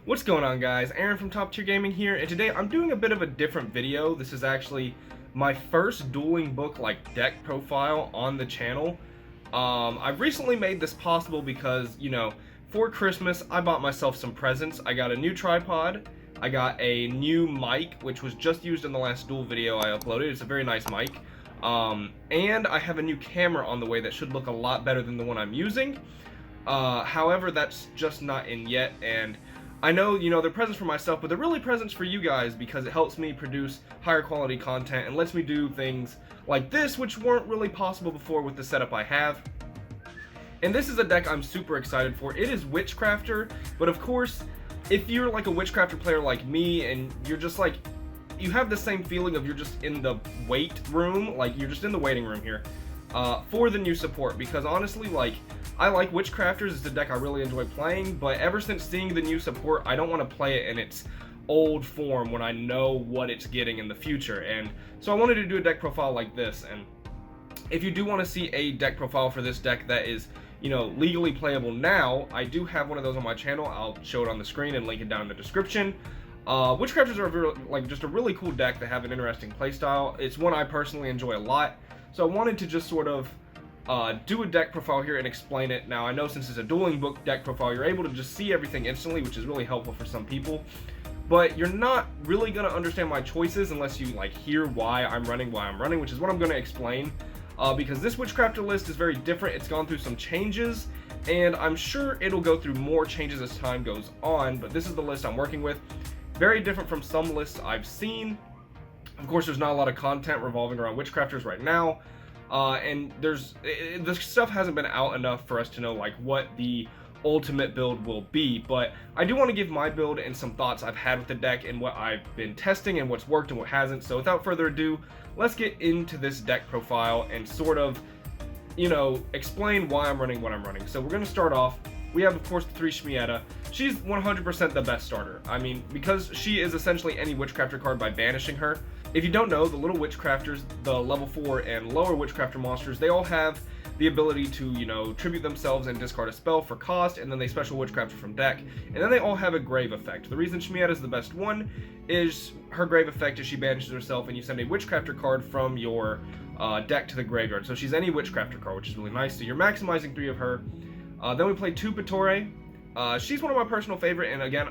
What's going on, guys? Aaron from Top Tier Gaming here, and today I'm doing a bit of a different video. This is actually my first dueling book deck profile on the channel. I've recently made this possible because, for Christmas I bought myself some presents. I got a new tripod, I got a new mic, which was just used in the last duel video I uploaded. It's a very nice mic. And I have a new camera on the way that should look a lot better than the one I'm using. However, that's just not in yet, and I know, they're presents for myself, but they're really presents for you guys because it helps me produce higher quality content and lets me do things like this, which weren't really possible before with the setup I have. And this is a deck I'm super excited for. It is Witchcrafter, but of course, if you're like a Witchcrafter player like me and you're just like, you have the same feeling of you're just in the wait room, like you're just in the waiting room here, for the new support, because honestly, I like Witchcrafters. It's a deck I really enjoy playing, but ever since seeing the new support, I don't want to play it in its old form when I know what it's getting in the future. And so I wanted to do a deck profile like this. And if you do want to see a deck profile for this deck that is, legally playable now, I do have one of those on my channel. I'll show it on the screen and link it down in the description. Witchcrafters are just a really cool deck that have an interesting playstyle. It's one I personally enjoy a lot. So I wanted to just sort of do a deck profile here and explain it. Now, I know since it's a dueling book deck profile, you're able to just see everything instantly, which is really helpful for some people. But you're not really going to understand my choices unless you hear why I'm running, which is what I'm going to explain. Because this Witchcrafter list is very different. It's gone through some changes, and I'm sure it'll go through more changes as time goes on, but this is the list I'm working with. Very different from some lists I've seen. Of course, there's not a lot of content revolving around Witchcrafters right now. And the stuff hasn't been out enough for us to know what the ultimate build will be, but I do want to give my build and some thoughts I've had with the deck and what I've been testing and what's worked and what hasn't. So without further ado, let's get into this deck profile and sort of, explain why I'm running what I'm running. So we're going to start off. We have, of course, the 3 Shmieta. She's 100% the best starter. I mean, because she is essentially any Witchcrafter card by banishing her. If you don't know, the little Witchcrafters, the level 4 and lower Witchcrafter monsters, they all have the ability to, tribute themselves and discard a spell for cost, and then they special Witchcrafter from deck. And then they all have a grave effect. The reason Shmieta is the best one is her grave effect is she banishes herself and you send a Witchcrafter card from your deck to the graveyard. So she's any Witchcrafter card, which is really nice. So you're maximizing 3 of her. Then we play 2 Petore. She's one of my personal favorite, and again,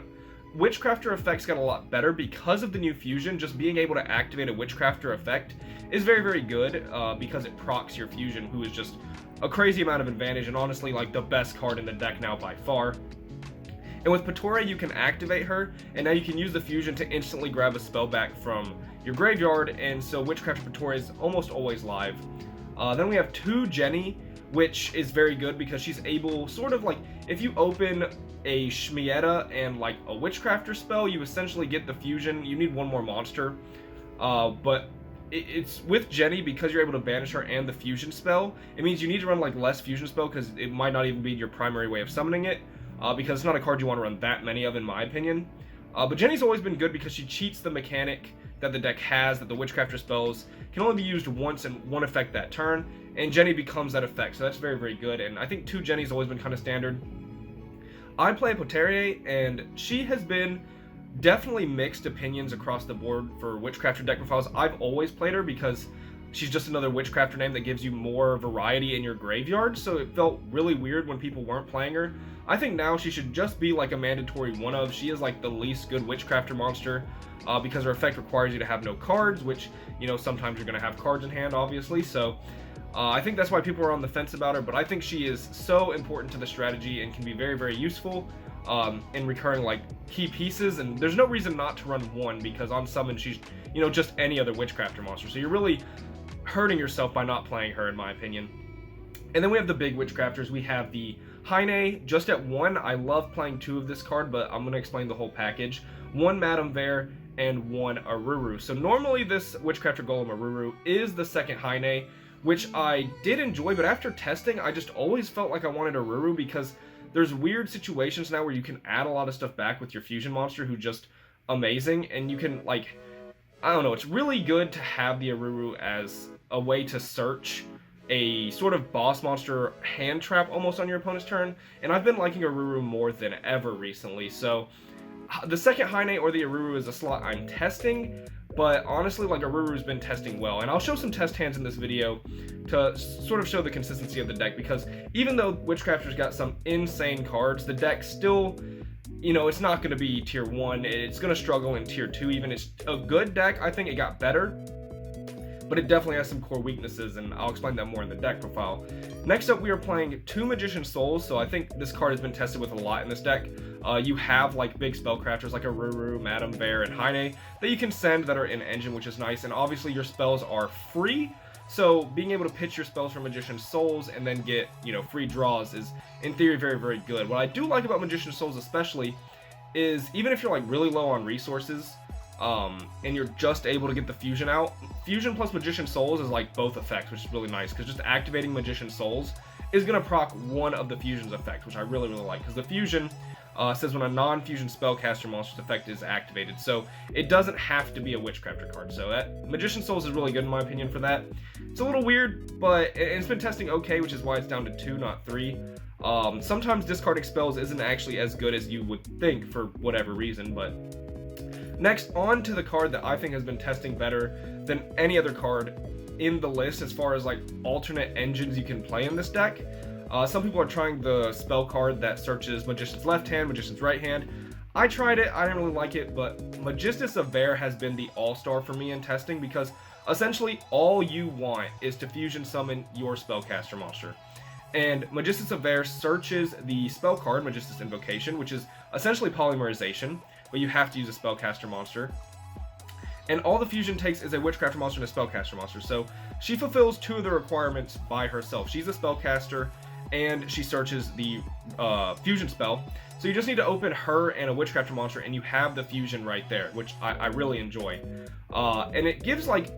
Witchcrafter effects got a lot better because of the new fusion. Just being able to activate a Witchcrafter effect is very, very good because it procs your fusion, who is just a crazy amount of advantage and honestly the best card in the deck now by far. And with Petore, you can activate her, and now you can use the fusion to instantly grab a spell back from your graveyard, and so Witchcrafter Petore is almost always live. Then we have 2 Jenny, which is very good because she's able, sort of if you open a Shmieta and a Witchcrafter spell, you essentially get the fusion. You need one more monster, but it's with Jenny, because you're able to banish her and the fusion spell, it means you need to run less fusion spell because it might not even be your primary way of summoning it, because it's not a card you want to run that many of, in my opinion. But Jenny's always been good because she cheats the mechanic that the deck has, that the Witchcrafter spells can only be used once and one effect that turn, and Jenny becomes that effect, so that's very, very good. And I think 2 Jenny's always been kind of standard. I play Poterier, and she has been definitely mixed opinions across the board for Witchcrafter deck profiles. I've always played her because she's just another Witchcrafter name that gives you more variety in your graveyard, so it felt really weird when people weren't playing her. I think now she should just be a mandatory one of. She is the least good Witchcrafter monster because her effect requires you to have no cards, which, sometimes you're going to have cards in hand, obviously, so I think that's why people are on the fence about her, but I think she is so important to the strategy and can be very, very useful in recurring key pieces, and there's no reason not to run 1 because on summon she's, just any other Witchcrafter monster, so you're really hurting yourself by not playing her, in my opinion. And then we have the big Witchcrafters. We have the Heine, just at 1. I love playing 2 of this card, but I'm going to explain the whole package. 1 Madame Vare and 1 Aruru. So normally this Witchcrafter Golem Aruru is the second Heine, which I did enjoy, but after testing, I just always felt like I wanted Aruru because there's weird situations now where you can add a lot of stuff back with your fusion monster who's just amazing, and you can, I don't know, it's really good to have the Aruru as a way to search a sort of boss monster hand trap almost on your opponent's turn, and I've been liking Aruru more than ever recently, so The second Haine or the Aruru is a slot I'm testing, but honestly, like, Aruru's been testing well, and I'll show some test hands in this video to sort of show the consistency of the deck, because even though Witchcrafter's got some insane cards, the deck still, you know, it's not going to be tier 1, it's going to struggle in tier 2 even. It's a good deck. I think it got better, but it definitely has some core weaknesses, and I'll explain that more in the deck profile. Next up, we are playing 2 Magician Souls, so I think this card has been tested with a lot in this deck. You have like big spellcrafters like Aruru, Madame Bear, and Haine that you can send that are in engine, which is nice, and obviously your spells are free, so being able to pitch your spells from Magician Souls and then get, you know, free draws is, in theory, very, very good. What I do like about Magician Souls especially is, even if you're like really low on resources, and you're just able to get the fusion out, fusion plus Magician Souls is like both effects, which is really nice, because just activating Magician Souls is going to proc one of the fusion's effects, which I really, really like, because the fusion says when a non-fusion spellcaster monster's effect is activated, so it doesn't have to be a Witchcrafter card. So that Magician Souls is really good in my opinion for that. It's a little weird, but it's been testing okay, which is why it's down to 2, not 3. Sometimes discarding spells isn't actually as good as you would think for whatever reason, but next, on to the card that I think has been testing better than any other card in the list as far as like alternate engines you can play in this deck. Some people are trying the spell card that searches Magician's left hand, Magician's right hand. I tried it, I didn't really like it, but Magistus of Bear has been the all-star for me in testing, because essentially all you want is to fusion summon your spellcaster monster. And Magistus of Bear searches the spell card, Magistus Invocation, which is essentially polymerization, but you have to use a spellcaster monster. And all the fusion takes is a Witchcrafter monster and a spellcaster monster, so she fulfills 2 of the requirements by herself. She's a spellcaster, and she searches the fusion spell. So you just need to open her and a Witchcrafter monster, and you have the fusion right there, which I really enjoy. And it gives, like,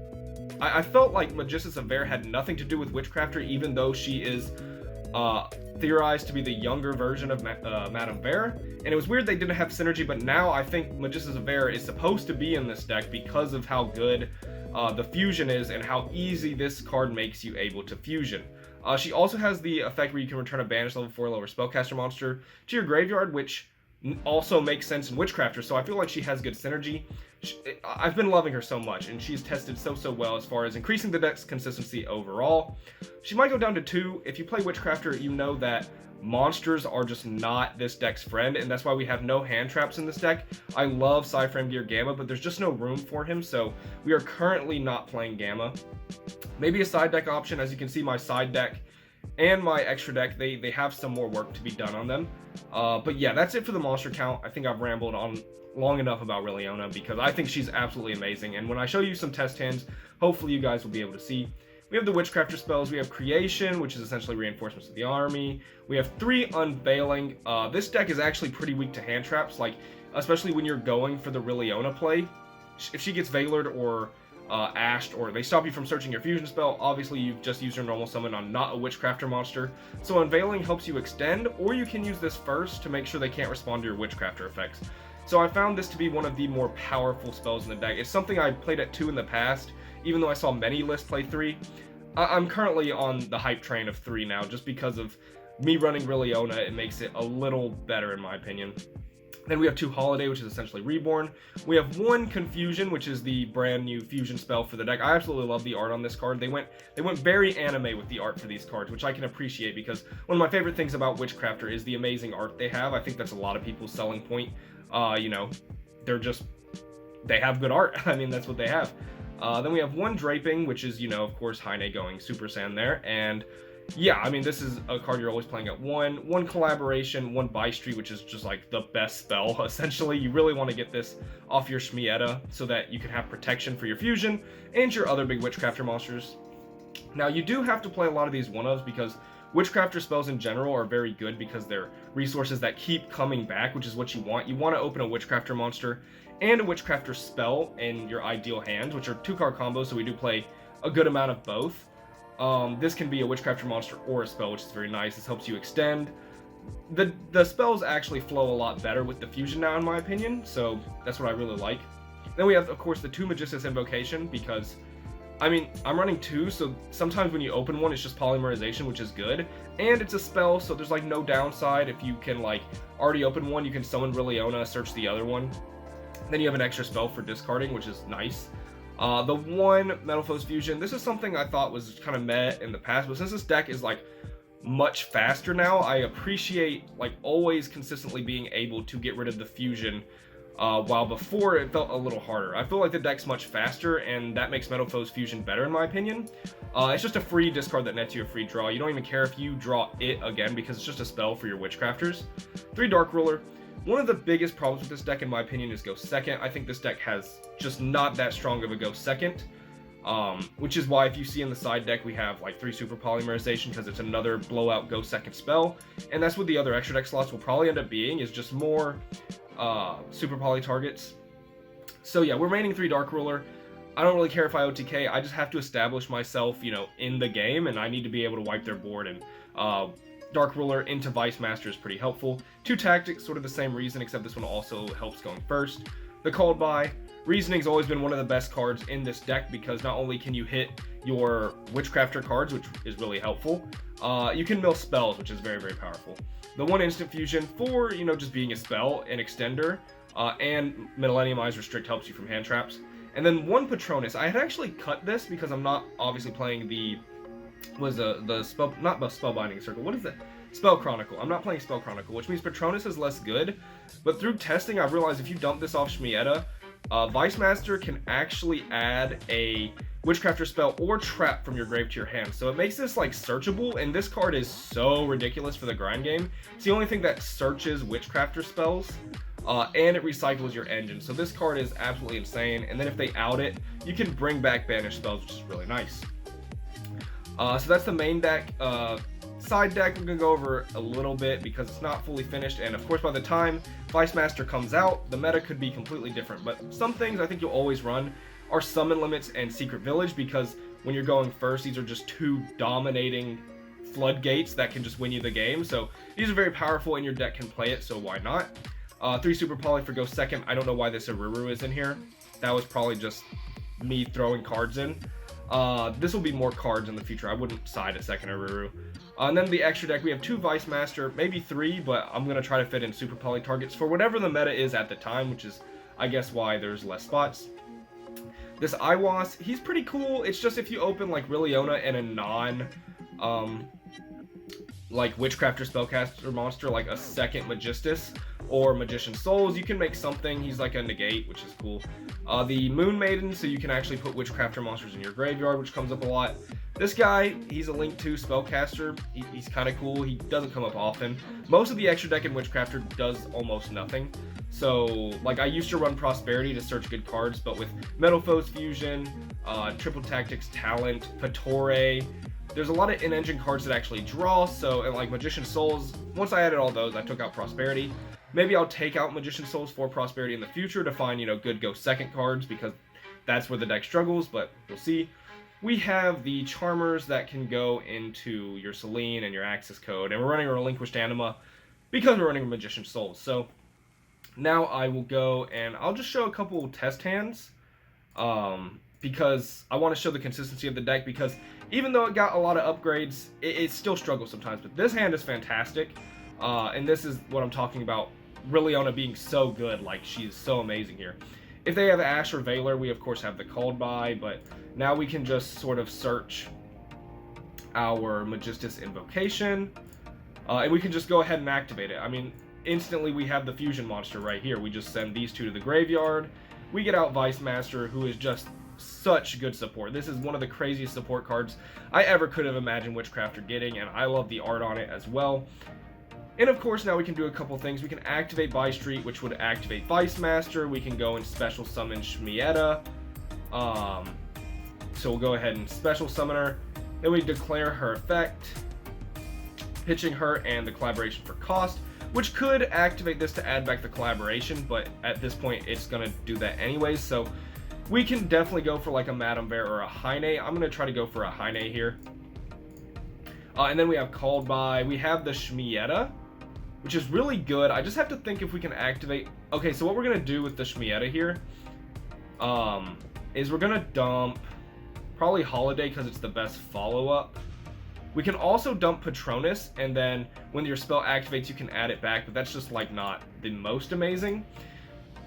I felt like Magistus of Bear had nothing to do with Witchcrafter, even though she is theorized to be the younger version of Madame Bear. And it was weird they didn't have synergy, but now I think Magistus of Bear is supposed to be in this deck because of how good the fusion is and how easy this card makes you able to fusion. She also has the effect where you can return a banished level 4 lower spellcaster monster to your graveyard, which also makes sense in Witchcrafter, so I feel like she has good synergy. I've been loving her so much, and she's tested so well as far as increasing the deck's consistency overall. She might go down to 2. If you play Witchcrafter, you know that monsters are just not this deck's friend, and that's why we have no hand traps in this deck. I love Psyframe Gear Gamma, but there's just no room for him, so we are currently not playing Gamma. Maybe a side deck option. As you can see, my side deck and my extra deck, they have some more work to be done on them. But yeah, that's it for the monster count. I think I've rambled on long enough about Liliana, because I think she's absolutely amazing, and when I show you some test hands, hopefully you guys will be able to see. We have the Witchcrafter spells. We have Creation, which is essentially reinforcements of the army. We have 3 Unveiling. This deck is actually pretty weak to hand traps, like especially when you're going for the Liliana play. If she gets Veilered or Ashed, or they stop you from searching your fusion spell, obviously you've just used your normal summon on not a Witchcrafter monster. So Unveiling helps you extend, or you can use this first to make sure they can't respond to your Witchcrafter effects. So I found this to be one of the more powerful spells in the deck. It's something I played at 2 in the past, even though I saw many lists play 3. I'm currently on the hype train of 3 now, just because of me running Liliana. It makes it a little better in my opinion. Then we have 2 Holiday, which is essentially Reborn. We have 1 Confusion, which is the brand new fusion spell for the deck. I absolutely love the art on this card. They went very anime with the art for these cards, which I can appreciate, because one of my favorite things about Witchcrafter is the amazing art they have. I think that's a lot of people's selling point. You know, they have good art. I mean, that's what they have. Then we have 1 Draping, which is, you know, of course, Haine going Super Saiyan there. And yeah, I mean, this is a card you're always playing at 1. 1 Collaboration, 1 Bystreet, which is just like the best spell, essentially. You really want to get this off your Shmieta so that you can have protection for your fusion and your other big Witchcrafter monsters. Now, you do have to play a lot of these 1-ofs, because Witchcrafter spells in general are very good because they're resources that keep coming back, which is what you want. You want to open a Witchcrafter monster and a Witchcrafter spell in your ideal hands, which are 2-card combos, so we do play a good amount of both. This can be a Witchcrafter monster or a spell, which is very nice. This helps you extend. The spells actually flow a lot better with the fusion now, in my opinion, so that's what I really like. Then we have, of course, the 2 Magistus Invocation, because I mean, I'm running 2, so sometimes when you open one, it's just polymerization, which is good. And it's a spell, so there's like no downside. If you can like already open one, you can summon Liliona, search the other one. Then you have an extra spell for discarding, which is nice. The one Metal Foes Fusion, this is something I thought was kind of meh in the past, but since this deck is like much faster now, I appreciate like always consistently being able to get rid of the fusion, while before it felt a little harder. I feel like the deck's much faster, and that makes Metal Foes Fusion better in my opinion. It's just a free discard that nets you a free draw. You don't even care if you draw it again because it's just a spell for your Witchcrafters. 3 Dark Ruler. One of the biggest problems with this deck, in my opinion, is Go Second. I think this deck has just not that strong of a Go Second, which is why if you see in the side deck we have like 3 Super Polymerization because it's another blowout Go Second spell, and that's what the other extra deck slots will probably end up being, is just more Super Poly targets. So yeah, we're remaining 3 Dark Ruler. I don't really care if I OTK, I just have to establish myself, you know, in the game, and I need to be able to wipe their board, and Dark Ruler into Vice Master is pretty helpful. 2 Tactics, sort of the same reason, except this one also helps going first. The Called By. Reasoning's always been one of the best cards in this deck because not only can you hit your Witchcrafter cards, which is really helpful, you can mill spells, which is very, very powerful. The 1 Instant Fusion for, you know, just being a spell, an extender, and Millenniumize Restrict helps you from hand traps. And then 1 Patronus. I had actually cut this because I'm not obviously playing the spell, not the Spellbinding Circle. What is it? Spell Chronicle. I'm not playing Spell Chronicle, which means Patronus is less good. But through testing, I realized if you dump this off Shmieta, Vice Master can actually add a Witchcrafter spell or trap from your grave to your hand. So it makes this like searchable, and this card is so ridiculous for the grind game. It's the only thing that searches Witchcrafter spells, and it recycles your engine. So this card is absolutely insane. And then if they out it, you can bring back banished spells, which is really nice. So that's the main deck. Side deck we're going to go over a little bit because it's not fully finished, and of course by the time Vice Master comes out, the meta could be completely different. But some things I think you'll always run are Summon Limits and Secret Village, because when you're going first, these are just 2 dominating floodgates that can just win you the game. So these are very powerful and your deck can play it, so why not? 3 Super Poly for Go Second. I don't know why this Aruru is in here. That was probably just me throwing cards in. This will be more cards in the future. I wouldn't side a second Aruru. And then the extra deck, we have 2 Vice Master, maybe 3, but I'm going to try to fit in Super Poly targets for whatever the meta is at the time, which is, I guess, why there's less spots. This Iwas, he's pretty cool. It's just if you open, like, Liliona and a non, like, Witchcrafter Spellcaster monster, like a second Magistus or Magician Souls, you can make something. He's like a negate, which is cool. The Moon Maiden, so you can actually put Witchcrafter monsters in your graveyard, which comes up a lot. This guy, he's a Link 2 Spellcaster. He's kind of cool. He doesn't come up often. Most of the extra deck in Witchcrafter does almost nothing. So, like, I used to run Prosperity to search good cards, but with Metal Foes Fusion, Triple Tactics Talent, Patore, there's a lot of in-engine cards that actually draw, so, and like Magician Souls, once I added all those, I took out Prosperity. Maybe I'll take out Magician Souls for Prosperity in the future to find, you know, good Go Second cards, because that's where the deck struggles, but we'll see. We have the Charmers that can go into your Selene and your Access Code, and we're running a Relinquished Anima because we're running a Magician Souls. So now I will go and I'll just show a couple test hands, because I want to show the consistency of the deck, because even though it got a lot of upgrades, it still struggles sometimes. But this hand is fantastic, and this is what I'm talking about, Liliona being so good. Like, she's so amazing here. If they have Ash or Valor, we of course have the Called By, but now we can just sort of search our Magistus Invocation, and we can just go ahead and activate it. I mean, instantly we have the Fusion monster right here. We just send these 2 to the graveyard. We get out Vice Master, who is just such good support. This is one of the craziest support cards I ever could have imagined Witchcrafter getting, and I love the art on it as well. And of course, now we can do a couple things. We can activate By Street, which would activate Vice Master. We can go and special summon Shmieta. So we'll go ahead and special summon her. Then we declare her effect, pitching her and the collaboration for cost, which could activate this to add back the collaboration, but at this point it's going to do that anyways. So we can definitely go for like a Madame Bear or a Heine. I'm going to try to go for a Heine here. And then we have Called By. We have the Shmieta, which is really good. I just have to think if we can activate. Okay, so what we're going to do with the Shmieta here is we're going to dump probably Holiday because it's the best follow-up. We can also dump Patronus, and then when your spell activates, you can add it back, but that's just like not the most amazing.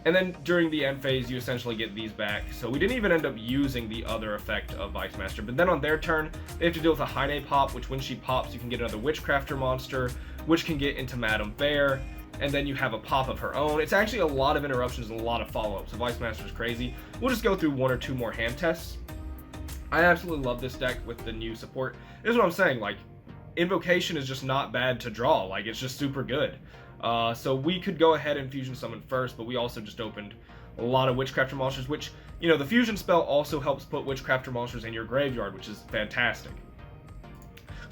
And then during the end phase, you essentially get these back. So we didn't even end up using the other effect of Vice Master. But then on their turn, they have to deal with a Heine pop, which when she pops, you can get another Witchcrafter monster, which can get into Madame Bear. And then you have a pop of her own. It's actually a lot of interruptions and a lot of follow-ups. So Vice Master is crazy. We'll just go through 1 or 2 more hand tests. I absolutely love this deck with the new support. This is what I'm saying, like, Invocation is just not bad to draw. Like, it's just super good. So we could go ahead and Fusion Summon first, but we also just opened a lot of Witchcrafter monsters, which, you know, the Fusion spell also helps put Witchcrafter monsters in your graveyard, which is fantastic.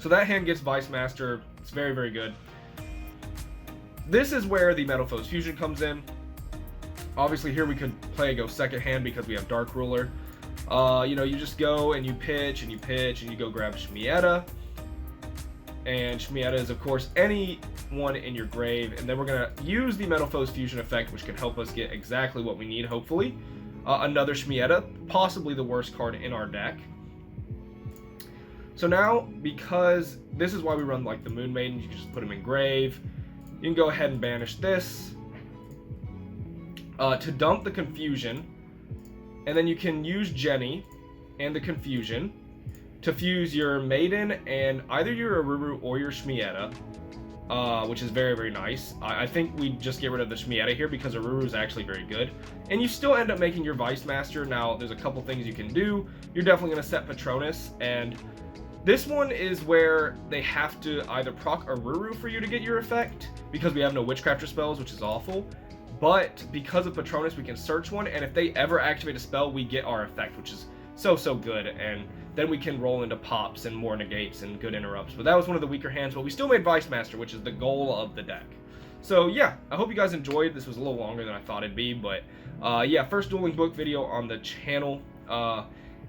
So that hand gets Vice Master. It's very, very good. This is where the Metal Foes Fusion comes in. Obviously, here we could play a go second hand because we have Dark Ruler. You know, you just go and you pitch and you pitch and you go grab Shmieta. And Shmieta is, of course, anyone in your grave. And then we're going to use the Metal Foes Fusion effect, which can help us get exactly what we need, hopefully. Another Shmieta, possibly the worst card in our deck. So now, because this is why we run, like, the Moon Maiden, you can just put them in grave. You can go ahead and banish this. To dump the Confusion. And then you can use Jenny and the Confusion to fuse your Maiden and either your Aruru or your Shmieta, which is very, very nice. I think we just get rid of the Shmieta here because Aruru is actually very good. And you still end up making your Vice Master. Now, there's a couple things you can do. You're definitely going to set Patronus, and this one is where they have to either proc Aruru for you to get your effect, because we have no Witchcrafter spells, which is awful. But because of Patronus, we can search one, and if they ever activate a spell, we get our effect, which is so, so good. And then we can roll into pops and more negates and good interrupts. But that was one of the weaker hands, but we still made Vice Master, which is the goal of the deck. So yeah, I hope you guys enjoyed. This was a little longer than I thought it'd be, but yeah, first dueling book video on the channel. And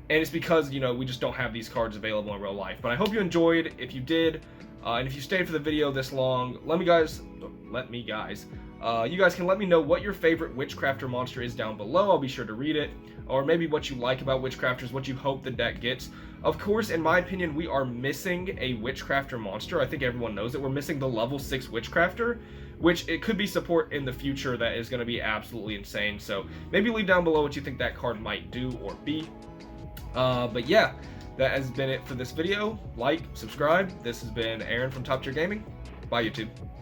it's because, you know, we just don't have these cards available in real life. But I hope you enjoyed. If you did, and if you stayed for the video this long, you guys can let me know what your favorite Witchcrafter monster is down below. I'll be sure to read it. Or maybe what you like about Witchcrafters, what you hope the deck gets. Of course, in my opinion, we are missing a Witchcrafter monster. I think everyone knows that. We're missing the level 6 Witchcrafter, which it could be support in the future that is going to be absolutely insane. So maybe leave down below what you think that card might do or be. But yeah, that has been it for this video. Like, subscribe. This has been Aaron from Top Tier Gaming. Bye, YouTube.